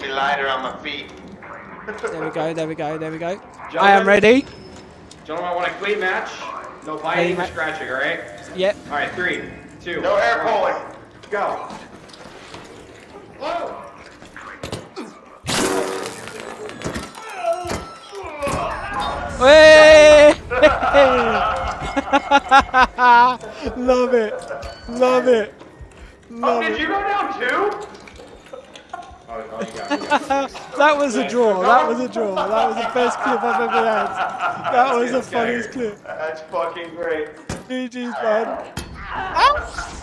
me lighter on my feet. There we go, there we go, there we go. Gentlemen, I am ready. Gentlemen, I want a clean match. No biting or scratching, alright? Yep. Alright, 3, 2, No hair 1. pulling. Go. Whoa. Hey! Love it. Love it. Love Did it. you go down too? Oh, you got me. That was a draw. That was a draw. That was the best clip I've ever had. That was the funniest clip. That's fucking great. GG's, man. Ow!